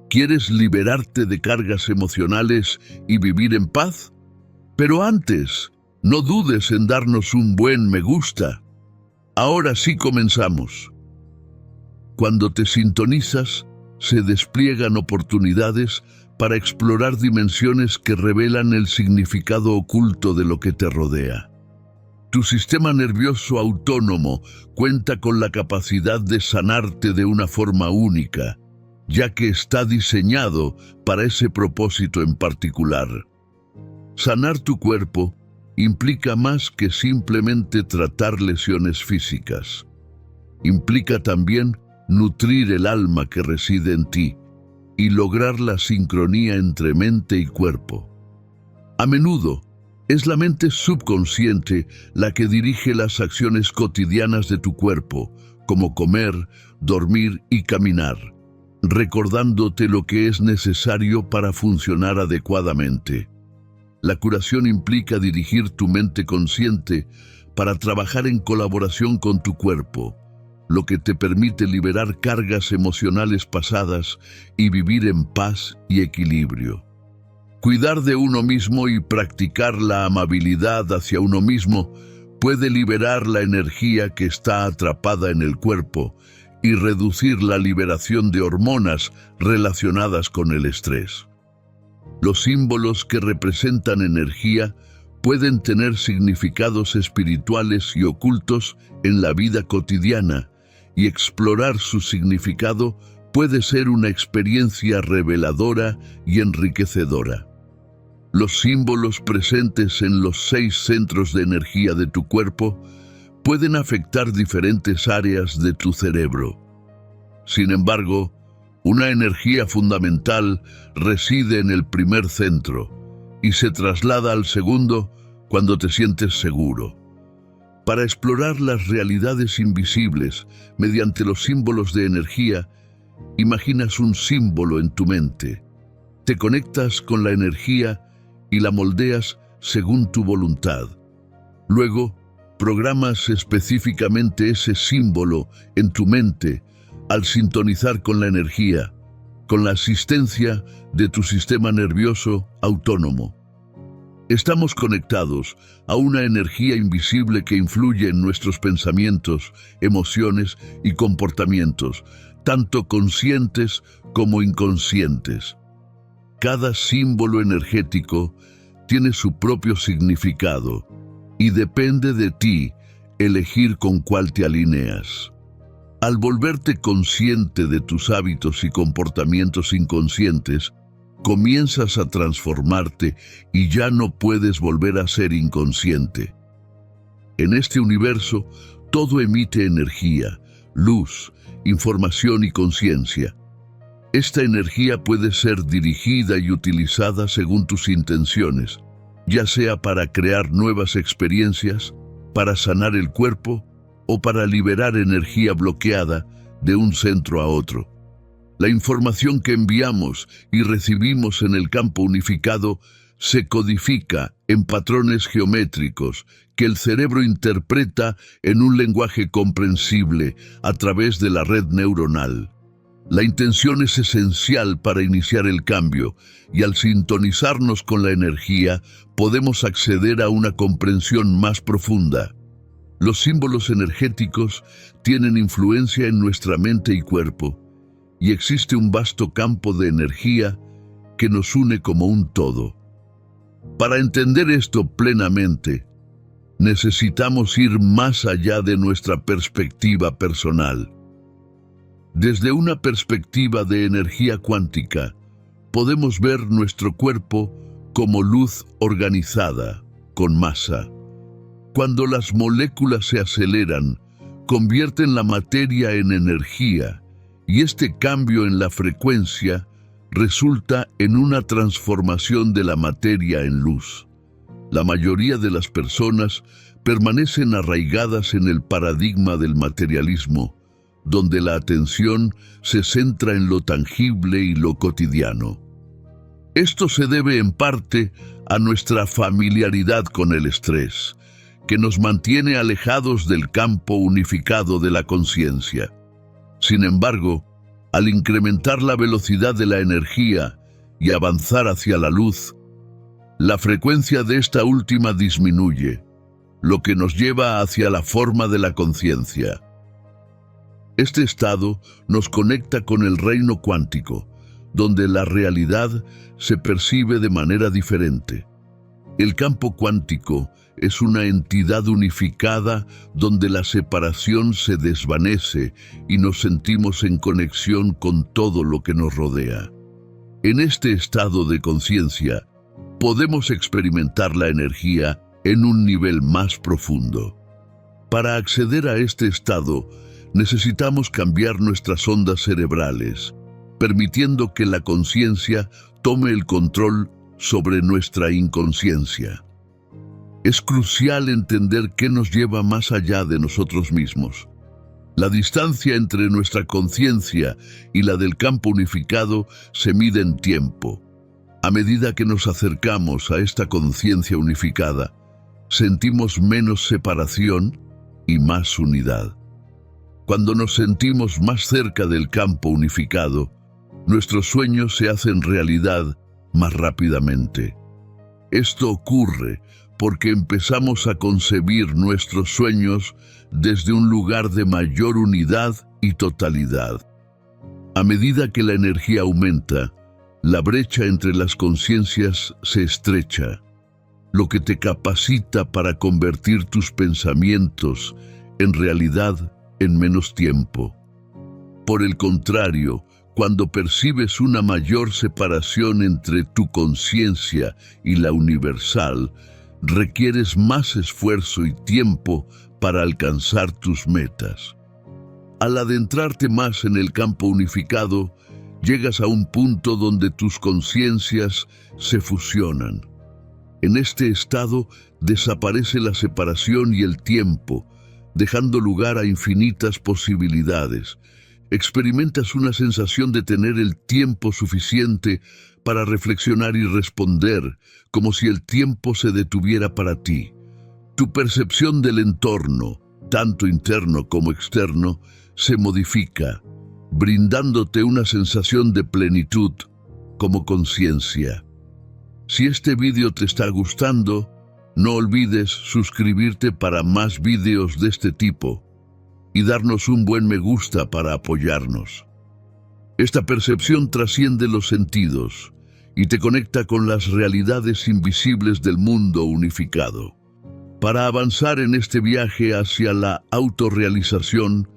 ¿Quieres liberarte de cargas emocionales y vivir en paz? Pero antes, no dudes en darnos un buen me gusta. Ahora sí comenzamos. Cuando te sintonizas, se despliegan oportunidades para explorar dimensiones que revelan el significado oculto de lo que te rodea. Tu sistema nervioso autónomo cuenta con la capacidad de sanarte de una forma única, ya que está diseñado para ese propósito en particular. Sanar tu cuerpo implica más que simplemente tratar lesiones físicas. Implica también nutrir el alma que reside en ti y lograr la sincronía entre mente y cuerpo. A menudo, es la mente subconsciente la que dirige las acciones cotidianas de tu cuerpo, como comer, dormir y caminar, recordándote lo que es necesario para funcionar adecuadamente. La curación implica dirigir tu mente consciente para trabajar en colaboración con tu cuerpo, lo que te permite liberar cargas emocionales pasadas y vivir en paz y equilibrio. Cuidar de uno mismo y practicar la amabilidad hacia uno mismo puede liberar la energía que está atrapada en el cuerpo y reducir la liberación de hormonas relacionadas con el estrés. Los símbolos que representan energía pueden tener significados espirituales y ocultos en la vida cotidiana, y explorar su significado puede ser una experiencia reveladora y enriquecedora. Los símbolos presentes en los 6 centros de energía de tu cuerpo pueden afectar diferentes áreas de tu cerebro. Sin embargo, una energía fundamental reside en el primer centro y se traslada al segundo cuando te sientes seguro. Para explorar las realidades invisibles mediante los símbolos de energía, imaginas un símbolo en tu mente. Te conectas con la energía y la moldeas según tu voluntad. Luego, programas específicamente ese símbolo en tu mente al sintonizar con la energía, con la asistencia de tu sistema nervioso autónomo. Estamos conectados a una energía invisible que influye en nuestros pensamientos, emociones y comportamientos, tanto conscientes como inconscientes. Cada símbolo energético tiene su propio significado y depende de ti elegir con cuál te alineas. Al volverte consciente de tus hábitos y comportamientos inconscientes, comienzas a transformarte y ya no puedes volver a ser inconsciente. En este universo, todo emite energía, luz, información y conciencia. Esta energía puede ser dirigida y utilizada según tus intenciones, ya sea para crear nuevas experiencias, para sanar el cuerpo o para liberar energía bloqueada de un centro a otro. La información que enviamos y recibimos en el campo unificado se codifica en patrones geométricos que el cerebro interpreta en un lenguaje comprensible a través de la red neuronal. La intención es esencial para iniciar el cambio, y al sintonizarnos con la energía podemos acceder a una comprensión más profunda. Los símbolos energéticos tienen influencia en nuestra mente y cuerpo, y existe un vasto campo de energía que nos une como un todo. Para entender esto plenamente, necesitamos ir más allá de nuestra perspectiva personal. Desde una perspectiva de energía cuántica, podemos ver nuestro cuerpo como luz organizada, con masa. Cuando las moléculas se aceleran, convierten la materia en energía, y este cambio en la frecuencia resulta en una transformación de la materia en luz. La mayoría de las personas permanecen arraigadas en el paradigma del materialismo, donde la atención se centra en lo tangible y lo cotidiano. Esto se debe en parte a nuestra familiaridad con el estrés, que nos mantiene alejados del campo unificado de la conciencia. Sin embargo, Al incrementar la velocidad de la energía y avanzar hacia la luz, la frecuencia de esta última disminuye, lo que nos lleva hacia la forma de la conciencia. Este estado nos conecta con el reino cuántico, donde la realidad se percibe de manera diferente. El campo cuántico es una entidad unificada donde la separación se desvanece y nos sentimos en conexión con todo lo que nos rodea. En este estado de conciencia, podemos experimentar la energía en un nivel más profundo. Para acceder a este estado, necesitamos cambiar nuestras ondas cerebrales, permitiendo que la conciencia tome el control sobre nuestra inconsciencia. Es crucial entender qué nos lleva más allá de nosotros mismos. La distancia entre nuestra conciencia y la del campo unificado se mide en tiempo. A medida que nos acercamos a esta conciencia unificada, sentimos menos separación y más unidad. Cuando nos sentimos más cerca del campo unificado, nuestros sueños se hacen realidad más rápidamente. Esto ocurre porque empezamos a concebir nuestros sueños desde un lugar de mayor unidad y totalidad. A medida que la energía aumenta, la brecha entre las conciencias se estrecha, lo que te capacita para convertir tus pensamientos en realidad en menos tiempo. Por el contrario, cuando percibes una mayor separación entre tu conciencia y la universal, requieres más esfuerzo y tiempo para alcanzar tus metas. Al adentrarte más en el campo unificado, llegas a un punto donde tus conciencias se fusionan. En este estado desaparece la separación y el tiempo, dejando lugar a infinitas posibilidades. Experimentas una sensación de tener el tiempo suficiente para reflexionar y responder, como si el tiempo se detuviera para ti. Tu percepción del entorno, tanto interno como externo, se modifica, brindándote una sensación de plenitud como conciencia. Si este vídeo te está gustando, no olvides suscribirte para más vídeos de este tipo y darnos un buen me gusta para apoyarnos. Esta percepción trasciende los sentidos y te conecta con las realidades invisibles del mundo unificado. Para avanzar en este viaje hacia la autorrealización,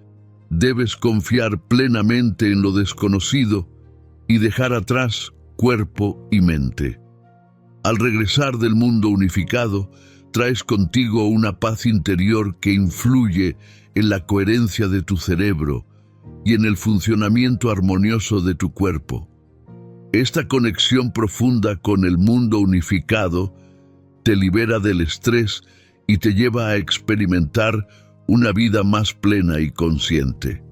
debes confiar plenamente en lo desconocido y dejar atrás cuerpo y mente. Al regresar del mundo unificado, traes contigo una paz interior que influye en la coherencia de tu cerebro y en el funcionamiento armonioso de tu cuerpo. Esta conexión profunda con el mundo unificado te libera del estrés y te lleva a experimentar una vida más plena y consciente.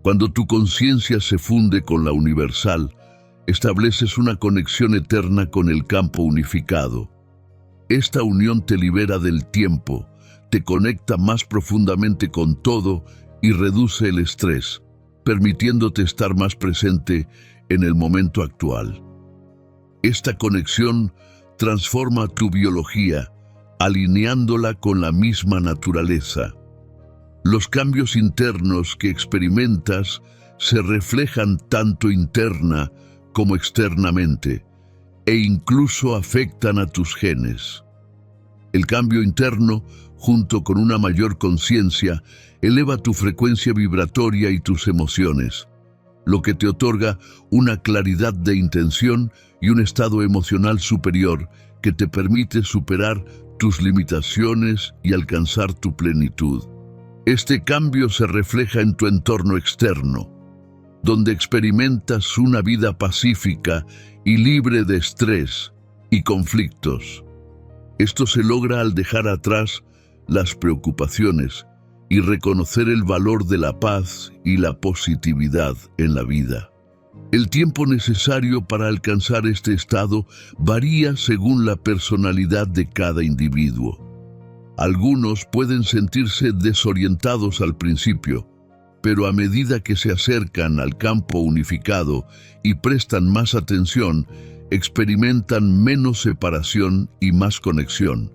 Cuando tu conciencia se funde con la universal, estableces una conexión eterna con el campo unificado. Esta unión te libera del tiempo, te conecta más profundamente con todo y reduce el estrés, permitiéndote estar más presente en el momento actual. Esta conexión transforma tu biología, alineándola con la misma naturaleza. Los cambios internos que experimentas se reflejan tanto interna como externamente, e incluso afectan a tus genes. El cambio interno, junto con una mayor conciencia, eleva tu frecuencia vibratoria y tus emociones, lo que te otorga una claridad de intención y un estado emocional superior que te permite superar tus limitaciones y alcanzar tu plenitud. Este cambio se refleja en tu entorno externo, donde experimentas una vida pacífica y libre de estrés y conflictos. Esto se logra al dejar atrás las preocupaciones y reconocer el valor de la paz y la positividad en la vida. El tiempo necesario para alcanzar este estado varía según la personalidad de cada individuo. Algunos pueden sentirse desorientados al principio, pero a medida que se acercan al campo unificado y prestan más atención, experimentan menos separación y más conexión.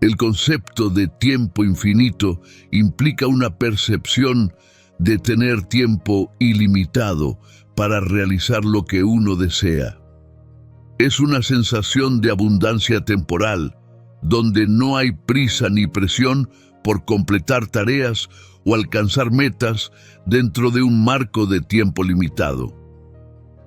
El concepto de tiempo infinito implica una percepción de tener tiempo ilimitado para realizar lo que uno desea. Es una sensación de abundancia temporal, donde no hay prisa ni presión por completar tareas o alcanzar metas dentro de un marco de tiempo limitado.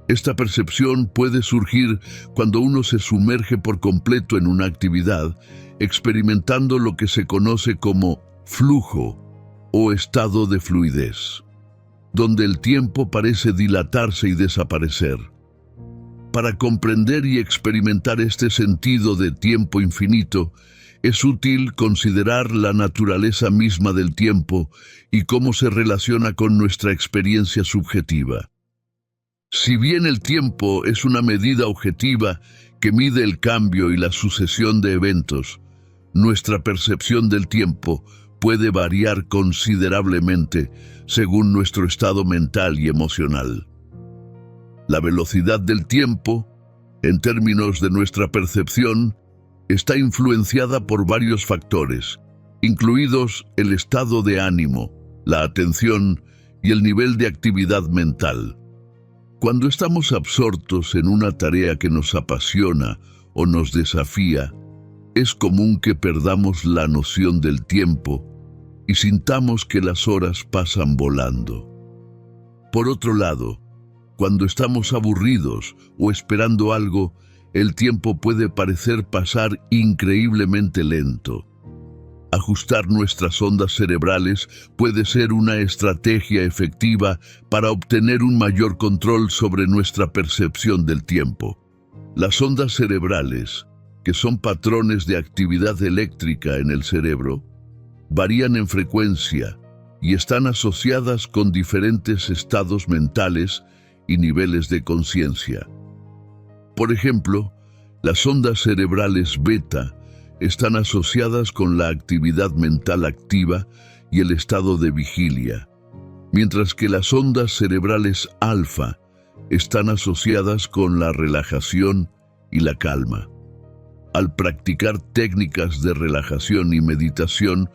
Esta percepción puede surgir cuando uno se sumerge por completo en una actividad, experimentando lo que se conoce como flujo o estado de fluidez, donde el tiempo parece dilatarse y desaparecer. Para comprender y experimentar este sentido de tiempo infinito, es útil considerar la naturaleza misma del tiempo y cómo se relaciona con nuestra experiencia subjetiva. Si bien el tiempo es una medida objetiva que mide el cambio y la sucesión de eventos, nuestra percepción del tiempo puede variar considerablemente según nuestro estado mental y emocional. La velocidad del tiempo, en términos de nuestra percepción, está influenciada por varios factores, incluidos el estado de ánimo, la atención y el nivel de actividad mental. Cuando estamos absortos en una tarea que nos apasiona o nos desafía, es común que perdamos la noción del tiempo y sintamos que las horas pasan volando. Por otro lado, cuando estamos aburridos o esperando algo, el tiempo puede parecer pasar increíblemente lento. Ajustar nuestras ondas cerebrales puede ser una estrategia efectiva para obtener un mayor control sobre nuestra percepción del tiempo. Las ondas cerebrales, que son patrones de actividad eléctrica en el cerebro, varían en frecuencia y están asociadas con diferentes estados mentales y niveles de conciencia. Por ejemplo, las ondas cerebrales beta están asociadas con la actividad mental activa y el estado de vigilia, mientras que las ondas cerebrales alfa están asociadas con la relajación y la calma. Al practicar técnicas de relajación y meditación,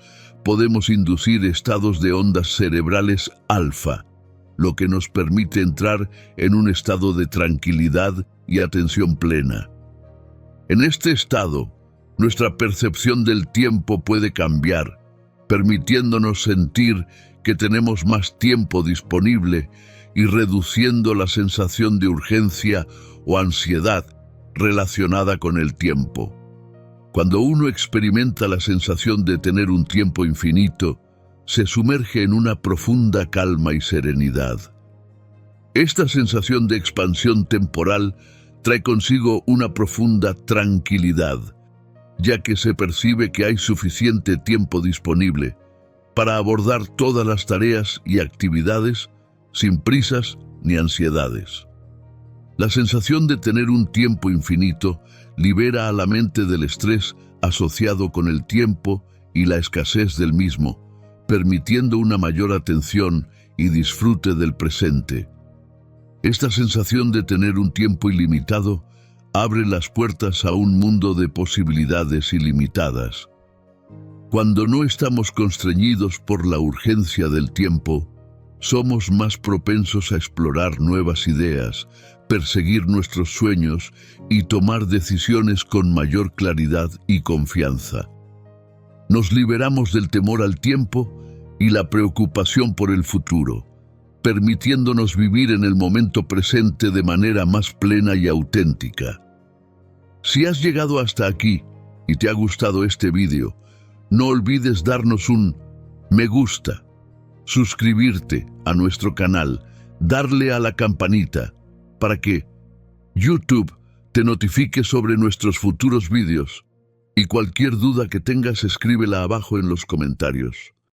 podemos inducir estados de ondas cerebrales alfa, lo que nos permite entrar en un estado de tranquilidad y atención plena. En este estado, nuestra percepción del tiempo puede cambiar, permitiéndonos sentir que tenemos más tiempo disponible y reduciendo la sensación de urgencia o ansiedad relacionada con el tiempo. Cuando uno experimenta la sensación de tener un tiempo infinito, se sumerge en una profunda calma y serenidad. Esta sensación de expansión temporal trae consigo una profunda tranquilidad, ya que se percibe que hay suficiente tiempo disponible para abordar todas las tareas y actividades sin prisas ni ansiedades. La sensación de tener un tiempo infinito libera a la mente del estrés asociado con el tiempo y la escasez del mismo, permitiendo una mayor atención y disfrute del presente. Esta sensación de tener un tiempo ilimitado abre las puertas a un mundo de posibilidades ilimitadas. Cuando no estamos constreñidos por la urgencia del tiempo, somos más propensos a explorar nuevas ideas, perseguir nuestros sueños y tomar decisiones con mayor claridad y confianza. Nos liberamos del temor al tiempo y la preocupación por el futuro, permitiéndonos vivir en el momento presente de manera más plena y auténtica. Si has llegado hasta aquí y te ha gustado este vídeo, no olvides darnos un me gusta, suscribirte a nuestro canal, darle a la campanita para que YouTube te notifique sobre nuestros futuros vídeos, y cualquier duda que tengas escríbela abajo en los comentarios.